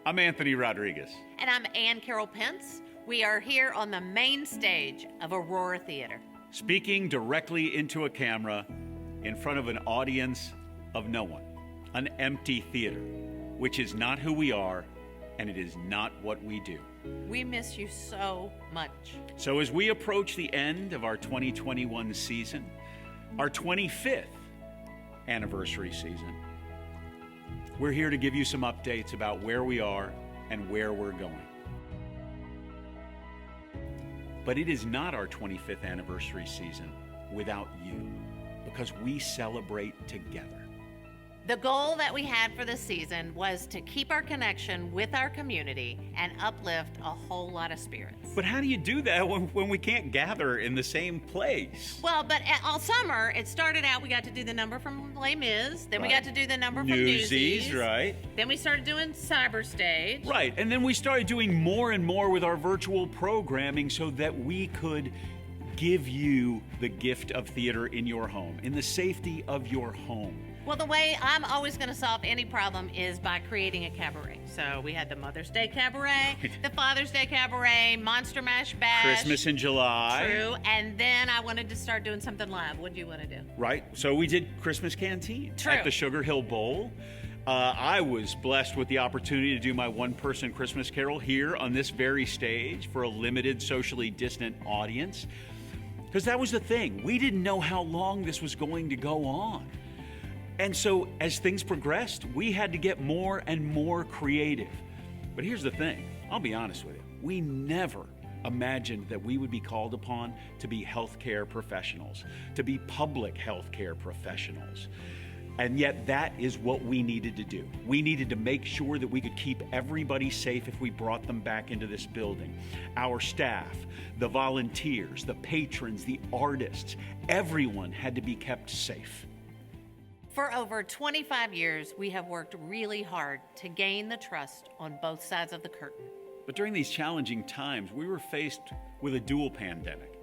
I'm Anthony Rodriguez. And I'm Ann Carol Pence. We are here on the main stage of Aurora Theater. Speaking directly into a camera in front of an audience of no one. An empty theater, which is not who we are, and it is not what we do. We miss you so much. So as we approach the end of our 2021 season, our 25th anniversary season, we're here to give you some updates about where we are and where we're going. But it is not our 25th anniversary season without you, because we celebrate together. The goal that we had for this season was to keep our connection with our community and uplift a whole lot of spirits. But how do you do that when we can't gather in the same place? Well, but all summer, it started out, we got to do the number from Les Mis, then we Right. got to do the number from Newsies, right? Then we started doing Cyber Stage. Right, and then we started doing more and more with our virtual programming so that we could give you the gift of theater in your home, in the safety of your home. Well, the way I'm always going to solve any problem is by creating a cabaret. So we had the Mother's Day Cabaret, the Father's Day Cabaret, Monster Mash Bash. Christmas in July. True. And then I wanted to start doing something live. What do you want to do? Right, so we did Christmas Canteen True. at the Sugar Hill Bowl. I was blessed with the opportunity to do my one-person Christmas carol here on this very stage for a limited, socially distant audience. Because that was the thing. We didn't know how long this was going to go on. And so as things progressed, we had to get more and more creative. But here's the thing, I'll be honest with you. We never imagined that we would be called upon to be healthcare professionals, to be public healthcare professionals. And yet that is what we needed to do. We needed to make sure that we could keep everybody safe if we brought them back into this building. Our staff, the volunteers, the patrons, the artists, everyone had to be kept safe. For over 25 years, we have worked really hard to gain the trust on both sides of the curtain. But during these challenging times, we were faced with a dual pandemic.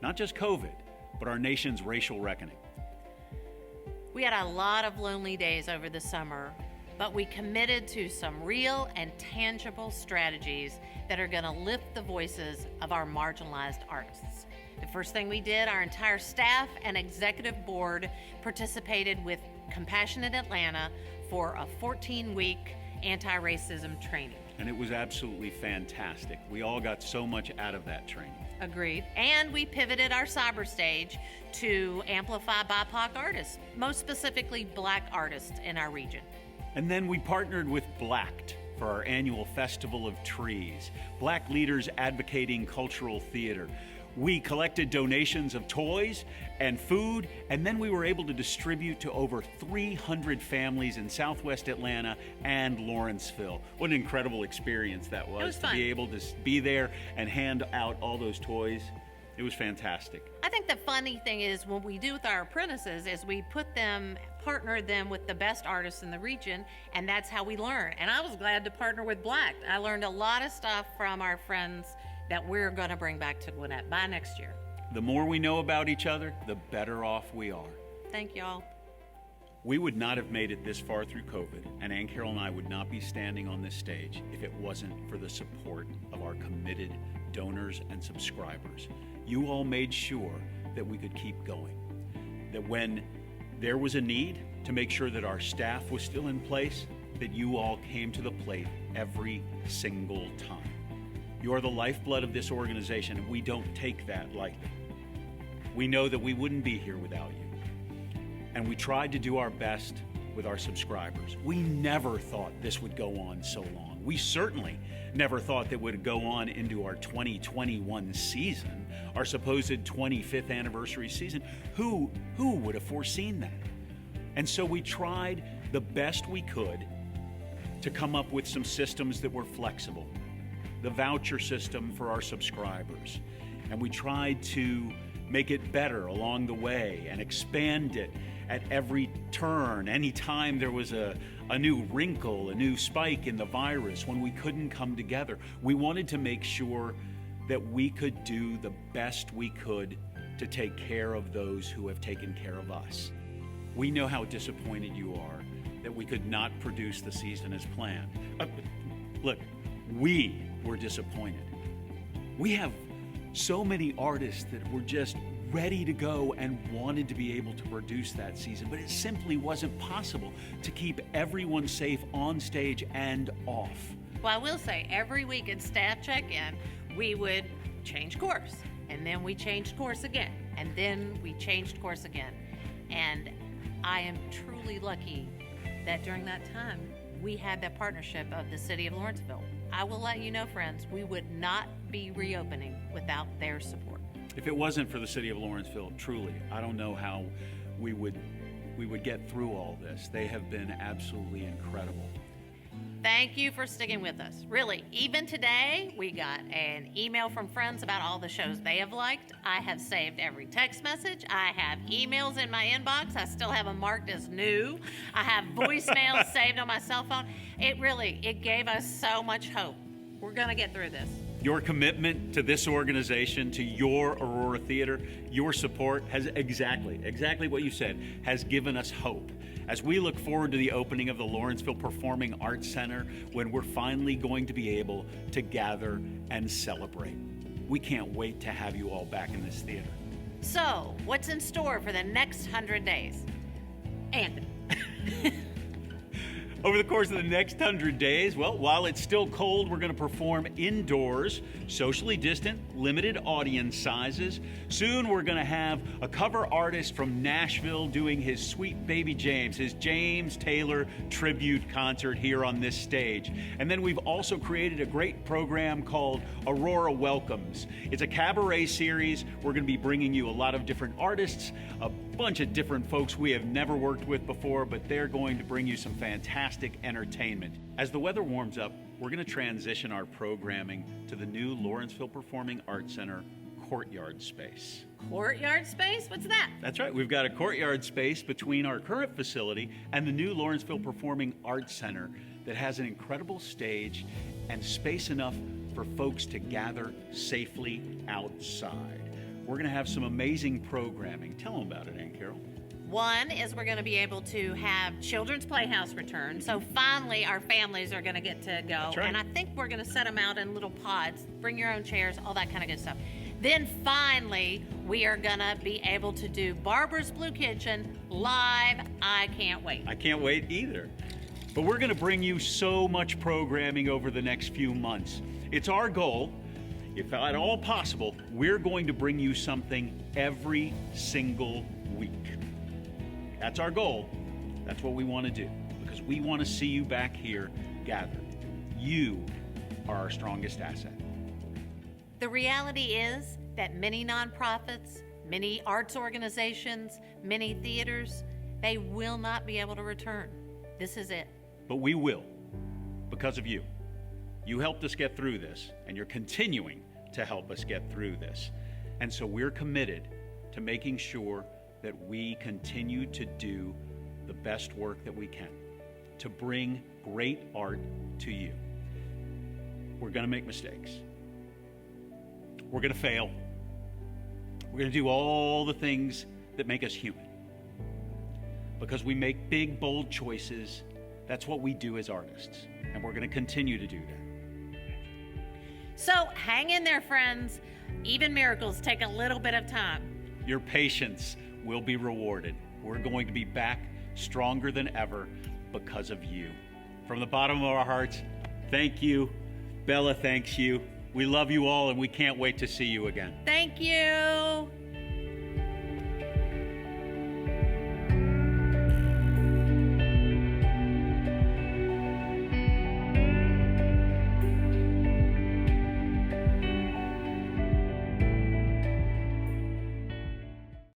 Not just COVID, but our nation's racial reckoning. We had a lot of lonely days over the summer, but we committed to some real and tangible strategies that are going to lift the voices of our marginalized artists. The first thing we did, our entire staff and executive board participated with Compassionate Atlanta for a 14-week anti-racism training. And it was absolutely fantastic. We all got so much out of that training. Agreed. And we pivoted our cyber stage to amplify BIPOC artists, most specifically Black artists in our region. And then we partnered with Blacked for our annual Festival of Trees, Black leaders advocating cultural theater. We collected donations of toys and food, and then we were able to distribute to over 300 families in Southwest Atlanta and Lawrenceville. What an incredible experience that was. It was to fun. be able to be there and hand out all those toys. It was fantastic. I think the funny thing is what we do with our apprentices is we partner them with the best artists in the region, and that's how we learn. And I was glad to partner with Black. I learned a lot of stuff from our friends that we're going to bring back to Gwinnett by next year. The more we know about each other, the better off we are. Thank y'all. We would not have made it this far through COVID, and Ann Carol and I would not be standing on this stage if it wasn't for the support of our committed donors and subscribers. You all made sure that we could keep going, that when there was a need to make sure that our staff was still in place, that you all came to the plate every single time. You are the lifeblood of this organization, and we don't take that lightly. We know that we wouldn't be here without you. And we tried to do our best with our subscribers. We never thought this would go on so long. We certainly never thought that it would go on into our 2021 season, our supposed 25th anniversary season. Who would have foreseen that? And so we tried the best we could to come up with some systems that were flexible. The voucher system for our subscribers. And we tried to make it better along the way and expand it at every turn. Anytime there was a new wrinkle, a new spike in the virus, when we couldn't come together, we wanted to make sure that we could do the best we could to take care of those who have taken care of us. We know how disappointed you are that we could not produce the season as planned. Look, we were disappointed. We have so many artists that were just ready to go and wanted to be able to produce that season, but it simply wasn't possible to keep everyone safe on stage and off. Well, I will say, every week at staff check-in, we would change course, and then we changed course again, and then we changed course again. And I am truly lucky that during that time, we had that partnership of the city of Lawrenceville. I will let you know, friends, we would not be reopening without their support. If it wasn't for the city of Lawrenceville, truly, I don't know how we would get through all this. They have been absolutely incredible. Thank you for sticking with us. Really, even today, we got an email from friends about all the shows they have liked. I have saved every text message. I have emails in my inbox. I still have them marked as new. I have voicemails saved on my cell phone. It gave us so much hope. We're going to get through this. Your commitment to this organization, to your Aurora Theater, your support has exactly what you said, has given us hope. As we look forward to the opening of the Lawrenceville Performing Arts Center, when we're finally going to be able to gather and celebrate. We can't wait to have you all back in this theater. So, what's in store for the next 100 days? Anthony. Over the course of the next 100 days, well, while it's still cold, we're going to perform indoors, socially distant, limited audience sizes. Soon we're going to have a cover artist from Nashville doing his Sweet Baby James, his James Taylor tribute concert here on this stage. And then we've also created a great program called Aurora Welcomes. It's a cabaret series. We're going to be bringing you a lot of different artists, a bunch of different folks we have never worked with before, but they're going to bring you some fantastic entertainment. As the weather warms up, we're going to transition our programming to the new Lawrenceville Performing Arts Center courtyard space. Courtyard space? What's that? That's right. We've got a courtyard space between our current facility and the new Lawrenceville Performing Arts Center that has an incredible stage and space enough for folks to gather safely outside. We're going to have some amazing programming. Tell them about it, Ann Carroll. One is we're going to be able to have Children's Playhouse return. So finally, our families are going to get to go. That's right. And I think we're going to set them out in little pods, bring your own chairs, all that kind of good stuff. Then finally, we are going to be able to do Barbara's Blue Kitchen live. I can't wait. I can't wait either. But we're going to bring you so much programming over the next few months. It's our goal. If at all possible, we're going to bring you something every single week. That's our goal. That's what we want to do, because we want to see you back here gathered. You are our strongest asset. The reality is that many nonprofits, many arts organizations, many theaters, they will not be able to return. This is it. But we will, because of you. You helped us get through this, and you're continuing to help us get through this. And so we're committed to making sure that we continue to do the best work that we can to bring great art to you. We're going to make mistakes. We're going to fail. We're going to do all the things that make us human. Because we make big, bold choices. That's what we do as artists. And we're going to continue to do that. So hang in there, friends. Even miracles take a little bit of time. Your patience will be rewarded. We're going to be back stronger than ever because of you. From the bottom of our hearts, thank you. Bella thanks you. We love you all, and we can't wait to see you again. Thank you.